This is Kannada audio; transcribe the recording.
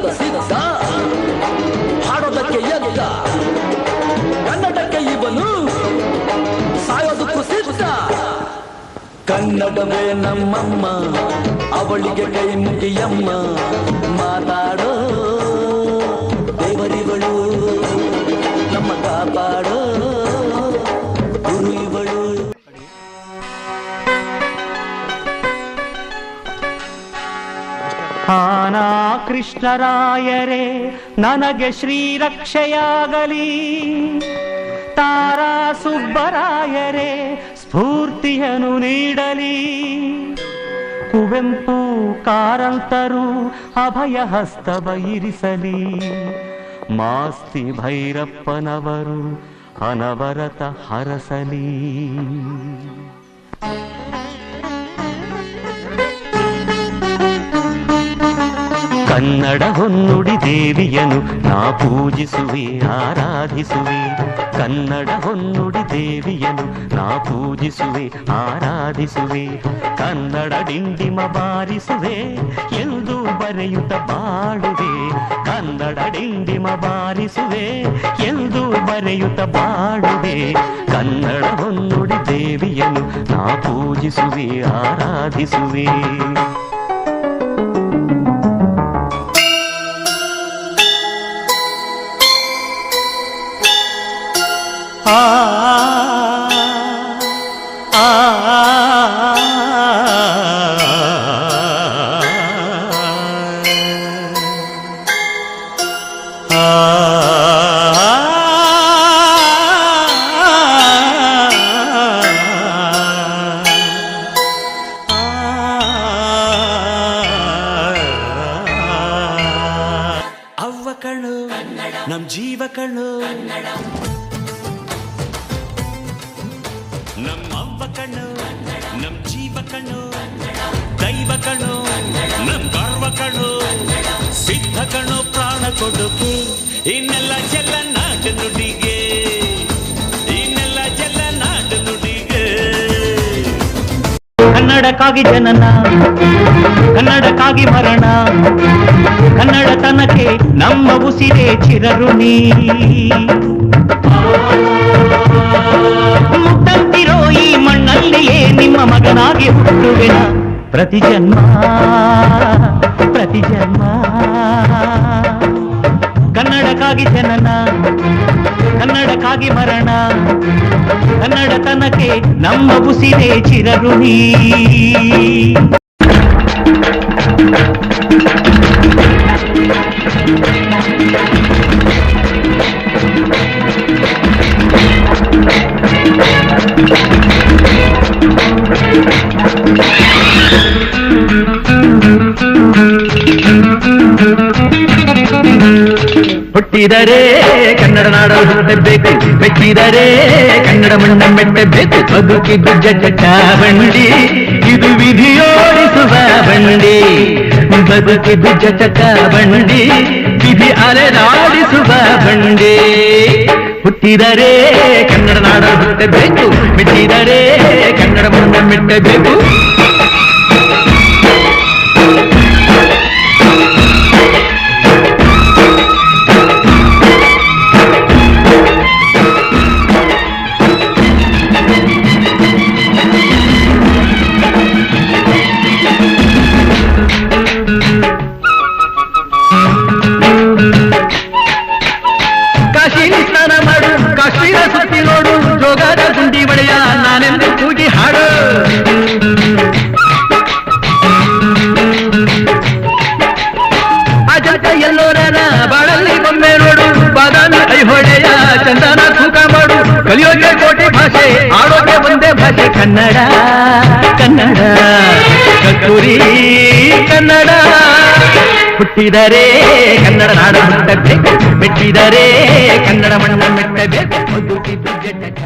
ಕನ್ನಡದ ಸಿದ್ಧ ಹಾಡೋದಕ್ಕೆ ಎದ್ದ ಕನ್ನಡಕ್ಕೆ ಇವನು ಸಾಯೋದಕ್ಕೂ ಸಿದ್ಧ ಕನ್ನಡವೇ ನಮ್ಮಮ್ಮ ಅವಳಿಗೆ ಕೈ ಮುಗಿಯಮ್ಮ ಮಾತಾಡೋ ದೇವರಿಗಳು ನಮ್ಮ ಕಾಪಾಡೋ ಗುರು ಇವಳು ಆನಾ ಕೃಷ್ಣರಾಯರೇ ನನಗೆ ಶ್ರೀರಕ್ಷೆಯಾಗಲಿ ತಾರಾ ಸುಬ್ಬರಾಯರೇ ಸ್ಫೂರ್ತಿಯನ್ನು ನೀಡಲಿ ಕುವೆಂಪು ಕಾರಂತರು ಅಭಯ ಹಸ್ತವ ಇರಿಸಲಿ ಮಾಸ್ತಿ ಭೈರಪ್ಪನವರು ಅನವರತ ಹರಸಲಿ ಕನ್ನಡ ಹೊನ್ನುಡಿ ದೇವಿಯನು ನಾ ಪೂಜಿಸುವೆ ಆರಾಧಿಸುವೆ ಕನ್ನಡ ಹೊನ್ನುಡಿ ದೇವಿಯನು ನಾ ಪೂಜಿಸುವೆ ಆರಾಧಿಸುವೆ ಕನ್ನಡ ಡಿಂಡಿಮ ಬಾರಿಸುವೆ ಎಂದು ಬರೆಯುತ್ತ ಬಾಳುವೆ ಕನ್ನಡ ಡಿಂಡಿಮ ಬಾರಿಸುವೆ ಎಂದು ಬರೆಯುತ್ತ ಬಾಳುವೆ ಕನ್ನಡ ಹೊನ್ನುಡಿ ದೇವಿಯನು ನಾ ಪೂಜಿಸುವೆ ಆರಾಧಿಸುವೆ ಅವ್ವ ಕಣ್ಣು ನಮ್ ಜೀವ ಕಣ್ಣು ನಮ್ಮ ಅವ್ವ ಕಣ್ಣು ನಮ್ ಜೀವ ಕಣ್ಣು ದೈವ ಕಣ್ಣು ನಮ್ ಗರ್ವ ಕಣ್ಣು ಸಿದ್ಧ ಕಣ್ಣು ಪ್ರಾಣ ಕೊಡುಗೆ ಇನ್ನೆಲ್ಲ ಜಲ ನಾಡು ನುಡಿಗೆ ಇನ್ನೆಲ್ಲ ಜಲ ನಾಡು ನುಡಿಗೆ ಕನ್ನಡಕ್ಕಾಗಿ ಜನನ ಕನ್ನಡಕ್ಕಾಗಿ ಮರಣ ಕನ್ನಡತನಕ್ಕೆ ನಮ್ಮ ಉಸಿರೇ ಚಿರಋಣಿ ಮುಟ್ಟಂತಿರೋ ಈ ಮಣ್ಣಲ್ಲಿಯೇ ನಿಮ್ಮ ಮಗನಾಗಿ ಹುಟ್ಟುವೆನ ಪ್ರತಿ ಜನ್ಮ ಪ್ರತಿ ಜನ್ಮ ಕನ್ನಡಕ್ಕಾಗಿ ಜನನ ಕನ್ನಡಕ್ಕಾಗಿ ಮರಣ ಕನ್ನಡತನಕ್ಕೆ ನಮ್ಮ ಉಸಿರೇ ಚಿರಋಣಿ ಹುಟ್ಟಿದರೆ ಕನ್ನಡ ನಾಡಲು ಹುಟ್ಟಬೇಕು ಮೆಚ್ಚಿದರೆ ಕನ್ನಡ ಮಣ್ಣ ಮೆಟ್ಟಬೇಕು ಬದುಕಿದ್ದು ಜಟ ಬಂಡಿ ಇದು ವಿಧಿಯೋಡಿಸುವ ಬಂಡಿ ಬದುಕಿದ್ದು ಜಟ ಬಂಡಿ ವಿಧಿ ಅಲೆದಾಡಿಸುವ ಬಂಡಿ ಹುಟ್ಟಿದರೆ ಕನ್ನಡ ನಾಡಲು ಹುಟ್ಟಬೇಕು ಮೆಚ್ಚಿದರೆ ಕನ್ನಡ ಮಣ್ಣ ಮೆಟ್ಟಬೇಕು ಸ್ನಾನ ಮಾಡು ಕಾಶ್ಮೀರ ಸುತ್ತಿ ನೋಡು ಜೋಗಾದ ಗುಂಡಿ ಬಳೆಯ ನಾನೆಂದು ಕೂಗಿ ಹಾಡು ಅಜಂತ ಎಲ್ಲೋರನ ಬಾಳಲ್ಲಿ ಬೊಮ್ಮೆ ನೋಡು ಬಾದಾಮಿ ಐಹೊಳೆಯ ಚಂದನ ತೂಕ ಮಾಡು ಕಲಿಯೋಕೆ ಕೋಟಿ ಭಾಷೆ ಆಡೋಕೆ ಒಂದೇ ಭಾಷೆ ಕನ್ನಡ ಕನ್ನಡ ಕಸ್ತೂರಿ ಕನ್ನಡ ಹುಟ್ಟಿದರೆ ಕನ್ನಡ ನಾಡು ಹುಟ್ಟಬೇಕು ಮೆಟ್ಟಿದರೆ ಕನ್ನಡ ಮಣ್ಣ ಮೆಟ್ಟಬೇಕು ಬದುಕಿದ್ದು ಜಟ